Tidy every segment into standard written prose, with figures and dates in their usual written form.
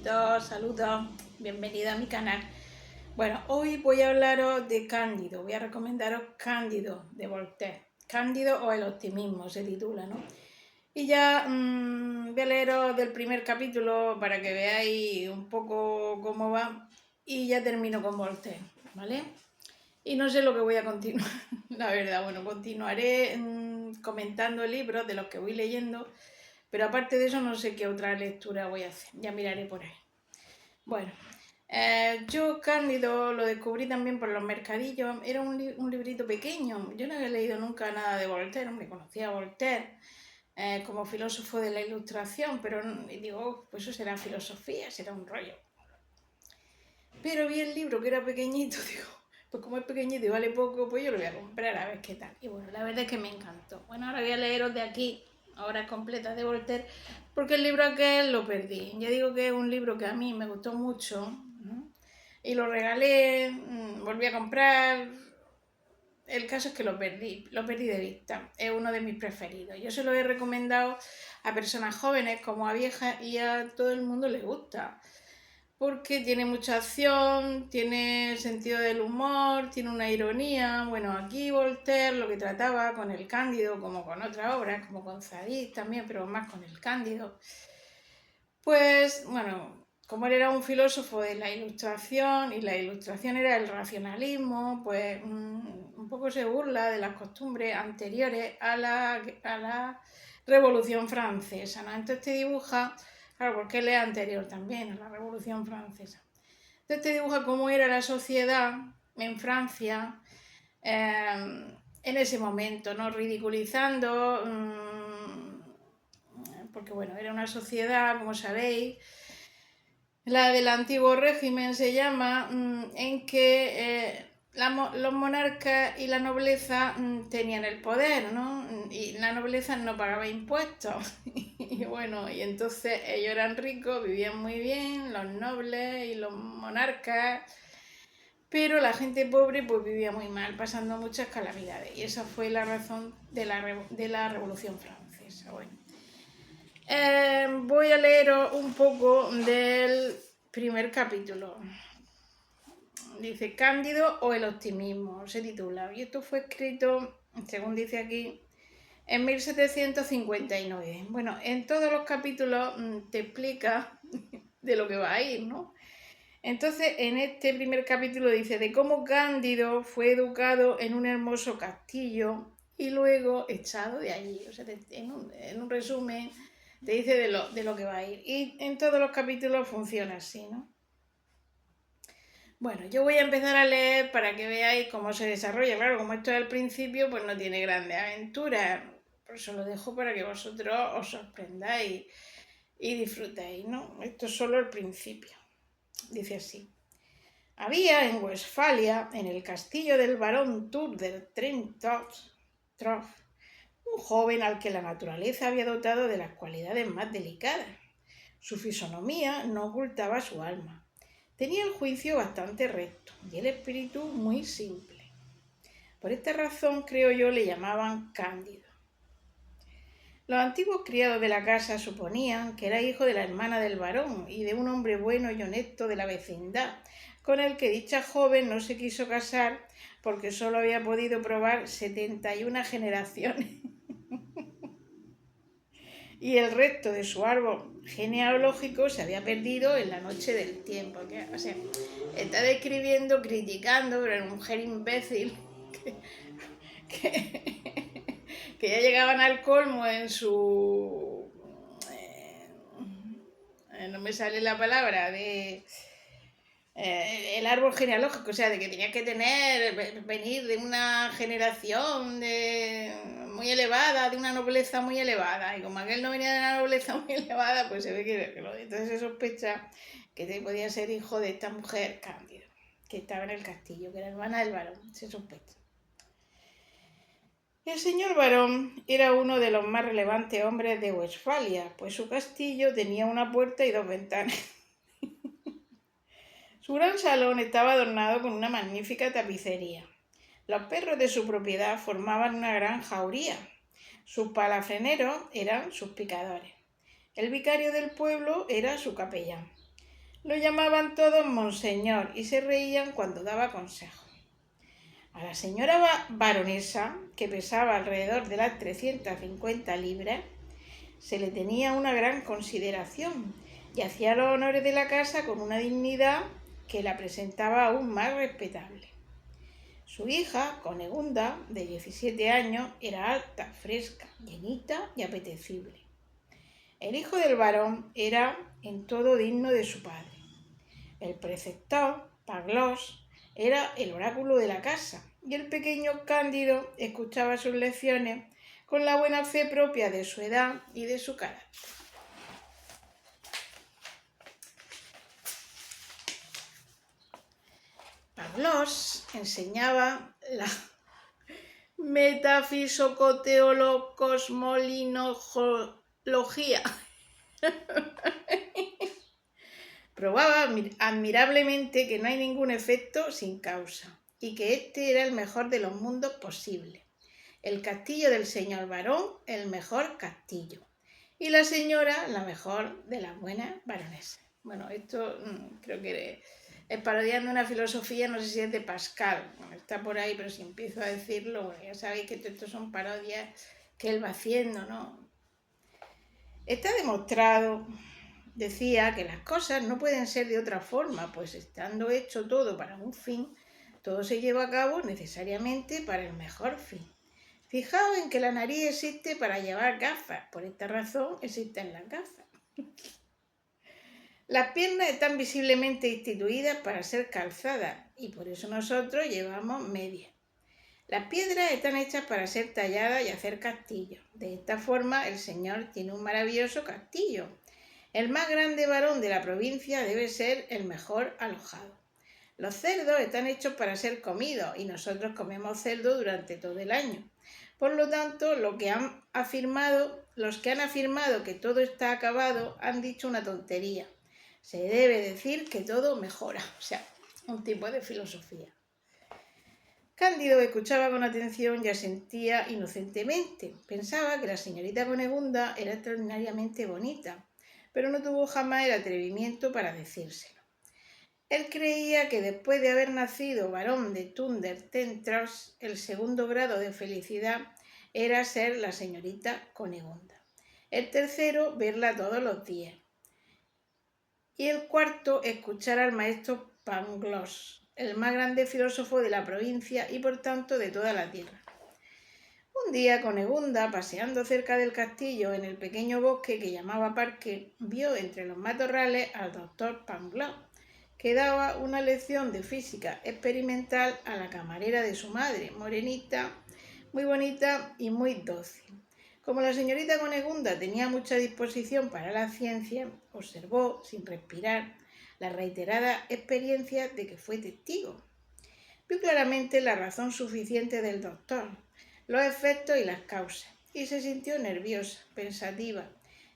besitos, saludos, bienvenida a mi canal. Bueno, hoy voy a hablaros de Cándido, voy a recomendaros Cándido de Voltaire. Cándido o el optimismo se titula, ¿no? Y ya voy a leeros del primer capítulo para que veáis un poco cómo va y ya termino con Voltaire, ¿vale? Y no sé lo que voy a continuar, la verdad. Bueno, continuaré comentando libros de los que voy leyendo, pero aparte de eso no sé qué otra lectura voy a hacer, ya miraré por ahí. Bueno, yo Cándido lo descubrí también por los mercadillos, era un librito pequeño, yo no había leído nunca nada de Voltaire, me conocía a Voltaire como filósofo de la Ilustración, pero digo, pues eso será filosofía, será un rollo. Pero vi el libro que era pequeñito, digo, pues como es pequeñito y vale poco, pues yo lo voy a comprar a ver qué tal. Y bueno, la verdad es que me encantó. Bueno, ahora voy a leeros de aquí, Horas completas de Voltaire, porque el libro aquel lo perdí. Ya digo que es un libro que a mí me gustó mucho, ¿no? Y lo regalé, volví a comprar. El caso es que lo perdí de vista. Es uno de mis preferidos. Yo se lo he recomendado a personas jóvenes como a viejas y a todo el mundo le gusta. Porque tiene mucha acción, tiene sentido del humor, tiene una ironía. Bueno, aquí Voltaire lo que trataba con el Cándido, como con otras obras, como con Zadig también, pero más con el Cándido. Pues, bueno, como él era un filósofo de la Ilustración y la Ilustración era el racionalismo, pues un poco se burla de las costumbres anteriores a la Revolución Francesa, ¿no? Entonces te dibuja, claro, porque él es anterior también a la Revolución Francesa. Entonces te dibuja cómo era la sociedad en Francia en ese momento, ¿no? Ridiculizando, porque bueno, era una sociedad, como sabéis, la del antiguo régimen se llama, en que los monarcas y la nobleza tenían el poder, ¿no? Y la nobleza no pagaba impuestos. Y bueno, y entonces ellos eran ricos, vivían muy bien, los nobles y los monarcas, pero la gente pobre pues vivía muy mal, pasando muchas calamidades. Y esa fue la razón de la Revolución Francesa. Bueno. Voy a leeros un poco del primer capítulo. Dice Cándido o el optimismo, se titula. Y esto fue escrito, según dice aquí, en 1759. Bueno, en todos los capítulos te explica de lo que va a ir, ¿no? Entonces, en este primer capítulo dice de cómo Cándido fue educado en un hermoso castillo y luego echado de allí. O sea, en un resumen te dice de lo que va a ir. Y en todos los capítulos funciona así, ¿no? Bueno, yo voy a empezar a leer para que veáis cómo se desarrolla. Claro, como esto es al principio, pues no tiene grandes aventuras. Por eso lo dejo para que vosotros os sorprendáis y disfrutéis, ¿no? Esto es solo el principio. Dice así. Había en Westfalia, en el castillo del barón Tour der Trenthof, un joven al que la naturaleza había dotado de las cualidades más delicadas. Su fisonomía no ocultaba su alma. Tenía el juicio bastante recto y el espíritu muy simple. Por esta razón, creo yo, le llamaban Cándido. Los antiguos criados de la casa suponían que era hijo de la hermana del varón y de un hombre bueno y honesto de la vecindad, con el que dicha joven no se quiso casar porque solo había podido probar 71 generaciones y el resto de su árbol genealógico se había perdido en la noche del tiempo. O sea, está describiendo, criticando, pero era una mujer imbécil que ya llegaban al colmo en su... no me sale la palabra, el árbol genealógico, o sea, de que tenía que venir de una generación muy elevada, de una nobleza muy elevada, y como aquel no venía de una nobleza muy elevada, pues se ve que entonces se sospecha que podía ser hijo de esta mujer Cándida, que estaba en el castillo, que era hermana del varón, se sospecha. El señor barón era uno de los más relevantes hombres de Westfalia, pues su castillo tenía una puerta y 2 ventanas. Su gran salón estaba adornado con una magnífica tapicería. Los perros de su propiedad formaban una gran jauría. Sus palafreneros eran sus picadores. El vicario del pueblo era su capellán. Lo llamaban todos monseñor y se reían cuando daba consejos. A la señora baronesa, que pesaba alrededor de las 350 libras, se le tenía una gran consideración y hacía los honores de la casa con una dignidad que la presentaba aún más respetable. Su hija, Conegunda, de 17 años, era alta, fresca, llenita y apetecible. El hijo del varón era en todo digno de su padre. El preceptor, Pangloss, era el oráculo de la casa y el pequeño Cándido escuchaba sus lecciones con la buena fe propia de su edad y de su carácter. Pangloss enseñaba la metafisocosmolinología. Probaba admirablemente que no hay ningún efecto sin causa y que este era el mejor de los mundos posibles. El castillo del señor varón, el mejor castillo, y la señora, la mejor de las buenas baronesas. Bueno, esto creo que es parodiando una filosofía, no sé si es de Pascal, bueno, está por ahí, pero si empiezo a decirlo, bueno, ya sabéis que estos son parodias que él va haciendo, ¿no? Está demostrado, decía, que las cosas no pueden ser de otra forma, pues estando hecho todo para un fin, todo se lleva a cabo necesariamente para el mejor fin. Fijaos en que la nariz existe para llevar gafas, por esta razón existen las gafas. Las piernas están visiblemente instituidas para ser calzadas y por eso nosotros llevamos medias. Las piedras están hechas para ser talladas y hacer castillos. De esta forma el Señor tiene un maravilloso castillo. El más grande varón de la provincia debe ser el mejor alojado. Los cerdos están hechos para ser comidos y nosotros comemos cerdo durante todo el año. Por lo tanto, los que han afirmado que todo está acabado han dicho una tontería. Se debe decir que todo mejora, o sea, un tipo de filosofía. Cándido escuchaba con atención y asentía inocentemente. Pensaba que la señorita Conegunda era extraordinariamente bonita, pero no tuvo jamás el atrevimiento para decírselo. Él creía que después de haber nacido varón de Thunder-Ten-Tronckh, el segundo grado de felicidad era ser la señorita Conegunda. El tercero, verla todos los días. Y el cuarto, escuchar al maestro Pangloss, el más grande filósofo de la provincia y por tanto de toda la tierra. Un día Conegunda, paseando cerca del castillo en el pequeño bosque que llamaba parque, vio entre los matorrales al doctor Pangloss, que daba una lección de física experimental a la camarera de su madre, morenita, muy bonita y muy dócil. Como la señorita Conegunda tenía mucha disposición para la ciencia, observó, sin respirar, la reiterada experiencia de que fue testigo. Vio claramente la razón suficiente del doctor, los efectos y las causas, y se sintió nerviosa, pensativa,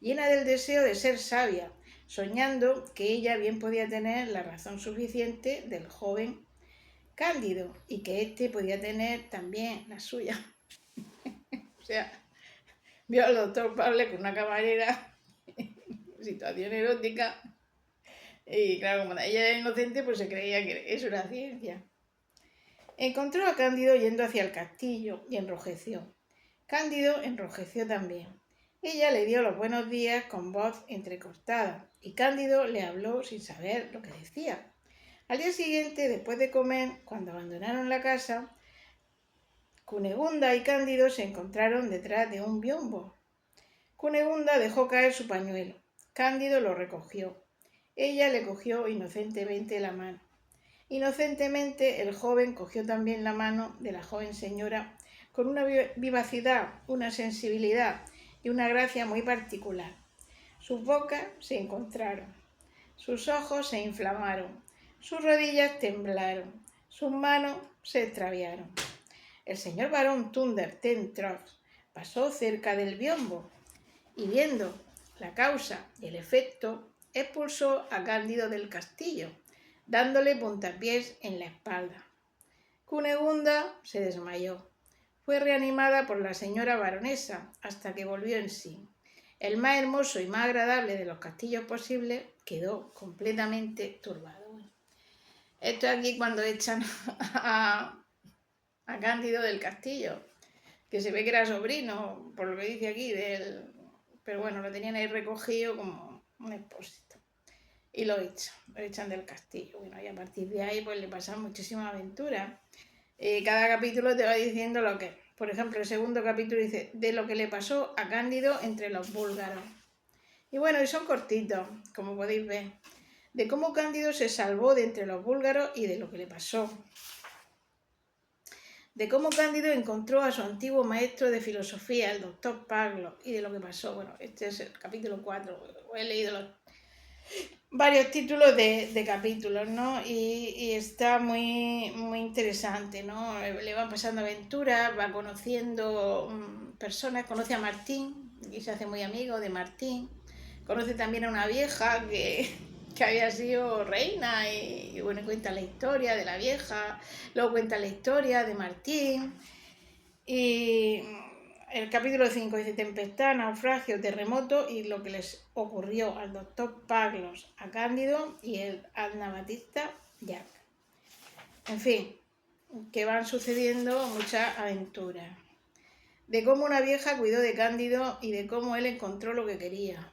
llena del deseo de ser sabia, soñando que ella bien podía tener la razón suficiente del joven Cándido y que éste podía tener también la suya. O sea, vio al doctor Pable con una camarera, situación erótica, y claro, como ella era inocente, pues se creía que eso era ciencia. Encontró a Cándido yendo hacia el castillo y enrojeció. Cándido enrojeció también. Ella le dio los buenos días con voz entrecortada y Cándido le habló sin saber lo que decía. Al día siguiente, después de comer, cuando abandonaron la casa, Cunegunda y Cándido se encontraron detrás de un biombo. Cunegunda dejó caer su pañuelo. Cándido lo recogió. Ella le cogió inocentemente la mano. Inocentemente el joven cogió también la mano de la joven señora con una vivacidad, una sensibilidad y una gracia muy particular. Sus bocas se encontraron, sus ojos se inflamaron, sus rodillas temblaron, sus manos se extraviaron. El señor barón Thunder-Ten-Tronckh pasó cerca del biombo y viendo la causa y el efecto, expulsó a Cándido del castillo, dándole puntapiés en la espalda. Cunegunda se desmayó. Fue reanimada por la señora baronesa hasta que volvió en sí. El más hermoso y más agradable de los castillos posibles quedó completamente turbado. Bueno, esto es aquí cuando echan a Cándido del castillo, que se ve que era sobrino, por lo que dice aquí, pero bueno, lo tenían ahí recogido como un expósito. Y lo echan del castillo. Bueno, y a partir de ahí pues le pasan muchísimas aventuras. Cada capítulo te va diciendo lo que, por ejemplo, el segundo capítulo dice de lo que le pasó a Cándido entre los búlgaros. Y bueno, y son cortitos, como podéis ver, de cómo Cándido se salvó de entre los búlgaros y de lo que le pasó. De cómo Cándido encontró a su antiguo maestro de filosofía, el doctor Paglos, y de lo que pasó. Bueno, este es el capítulo 4, he leído varios títulos de capítulos, ¿no? Y está muy, muy interesante, ¿no? Le van pasando aventuras, va conociendo personas, conoce a Martín y se hace muy amigo de Martín. Conoce también a una vieja que había sido reina y bueno, cuenta la historia de la vieja, luego cuenta la historia de Martín y el capítulo 5 dice tempestad, naufragio, terremoto y lo que les ocurrió al doctor Paglos, a Cándido y el anabatista Jack. En fin, que van sucediendo muchas aventuras. De cómo una vieja cuidó de Cándido y de cómo él encontró lo que quería.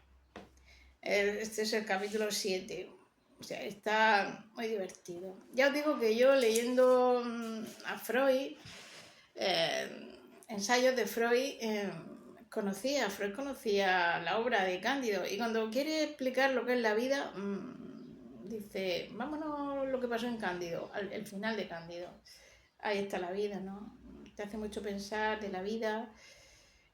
Este es el capítulo 7. O sea, está muy divertido. Ya os digo que yo leyendo a Freud, ensayos de Freud, Freud conocía la obra de Cándido y cuando quiere explicar lo que es la vida, dice, vámonos lo que pasó en Cándido, el final de Cándido. Ahí está la vida, ¿no? Te hace mucho pensar de la vida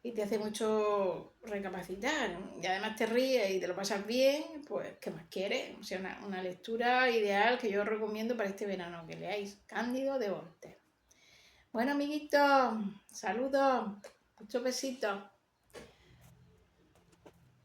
y te hace mucho recapacitar y además te ríes y te lo pasas bien, pues ¿qué más quieres? O sea, una lectura ideal que yo os recomiendo para este verano, que leáis Cándido de Voltaire. Bueno, amiguitos, saludos, muchos besitos.